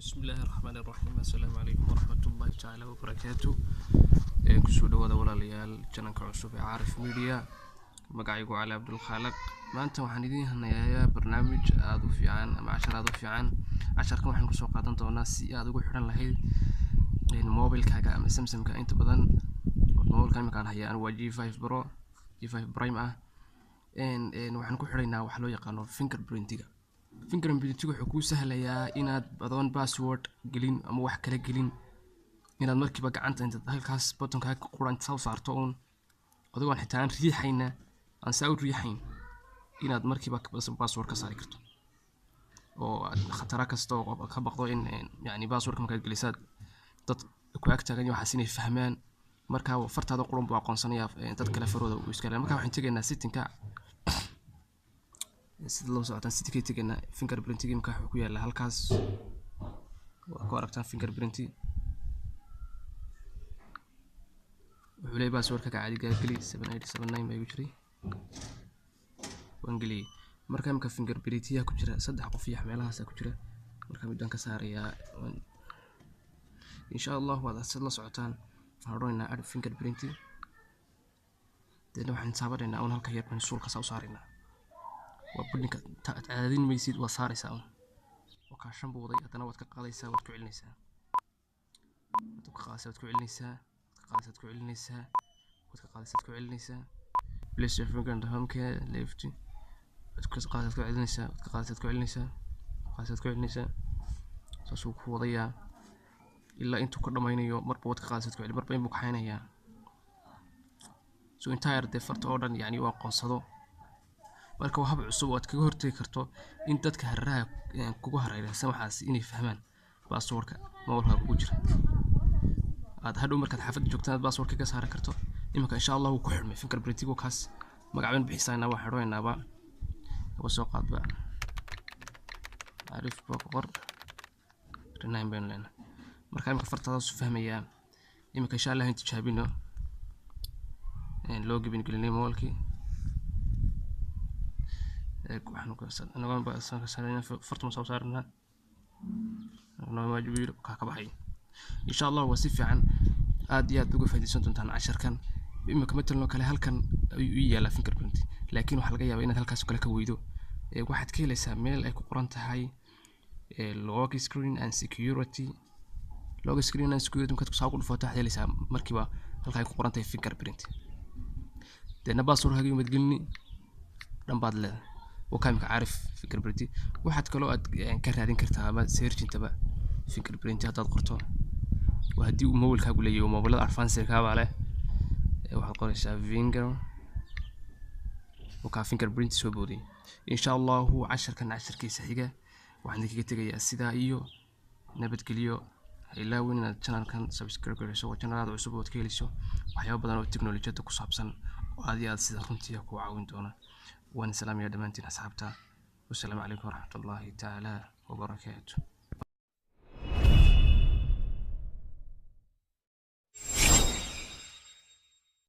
بسم الله الرحمن الرحيم. السلام عليكم ورحمة الله تعالى وبركاته. كسو دوادا walaalyaal channelka cusub ee Caarif Media. Magacaygu Cali Abdul Khaliq. Maanta waxaan idin hanayaa barnaamij aad u fiican ama cashar aad u fiican. Casharkan waxaan ku soo qaadan doonaa si aad ugu xiran lahayd mobilkaaga ama Samsung-ka inta badan. Mobilka imkaan hayaan waa G5 Pro, G5 Prime ah. waxaan ku xiraynaa wax loo yaqaan fingerprint-iga. fingerprint-igu wuxuu kuu sahlayaa inaad adoon password gelin ama wax kala gelin inaad markiiba gacanta inta halkaas button-ka ku qoran soo saarto adigoo xitaa aan riixayna aan saa u riixayn inaad markiiba password ka saari karto oo khatar kasta oo ka baqdo in yani password markaad gelisaad dad ku ag taagan waxa sinay fahmaan marka fartaada qoran buu aqoonsanaya dad kale farooda u iska leeyahay. Marka waxaan tegaynaa setting-ka sida loo socodaan setting-ka tegaynaa fingerprint-iga imka wuxuu ku yaala halkaas waa ku aragtaan fingerprint wuxuu leeyahay password-ka caadiga ah geli 7879 baa igu jiray waan geliyay. marka imka fingerprint-iga ku jira saddex qof iyo meelahaas ku jira marka midaan ka saarayaa insha Allah waad la socotaan waxaan add fingerprint dadna waxaan saabanaynaa oo halka yar baan suulka soo saaraynaa waa budinka caadin maysid waa saaraysaa oo ka shan buuday hadana waad ka qaadaysaa waad ku celinaysaa waad ku qaadaysaa waad ku celinaysaa waad ku celinaysaa waad ka qaadaysaa waad ku celinaysaa place your finger on the home key left waad ku qaadaysaa waad ku celinaysaa waad ka qaadaysaa waad ku celinaysaa waad ku celinaysaa saasuu ku wadayaa ilaa intuu ka dhamaynayo marba waad ka qaadaysaa waad ku celin marba inuu ka haynayaa so entire the farta oo dhan yani waa qoonsado marka waa hab cusub oo aad kaga hortagi karto in dadka harraha kugu hareeraysan waxaas inay fahmaan password-ka mobilka ugu jira aad hadhow markaad xaafadda joogtaan password-ka ka saari karto imika insha Allah wuu ku xirmay fingerprint-igu kaas magacaan bixisayna waa xirooynaaba oo soo qaadba Caarif boqor rename baan leena marka imika fartaadaas fahmaya imika insha Allah inta jaabino loo gibin gelinay mobilkii waxaan ku anaga baasan ka saarayna farta soo saarna anoo waajibiir ka baxay insha Allah waa si fiican aad iyo aad uga faa'iideysan doontaan casharkan imika metelno kale halkan ayuu yaala fingerprint laakiin waxa laga yaabaa inaad halkaas kale ka weydo waxaad ka helaysaa meel ay ku qoran tahay lock screen and security markaad ku soo dhufto waxaad helaysaa markiiba halka ay ku qoran tahay fingerprint deena password-kaaga iyo madgelini dhanbaad leedahay وكامك عارف fingerprint waxaad kaloo aad ka raadin kartaa ama search-intaba fingerprint hadaad qorto waa hadii uu mobilkaagu leeyahay mobilada advanced-ka baa leh waxaad qoraysaa finger وكا fingerprint soo booday insha Allah casharkiisa xiga waxaan idinkaga tegayaa sidaa iyo nabadgelyo ilaa weyn inaad channelkan subscribe garayso oo channelada cusub oo ka heliso waxyaabo badan oo teknoolajiyada ku saabsan oo aad sida runtii ku caawin doona وأنا سلام يا دمانتين أصحابتا والسلام عليكم ورحمة الله تعالى وبركاته.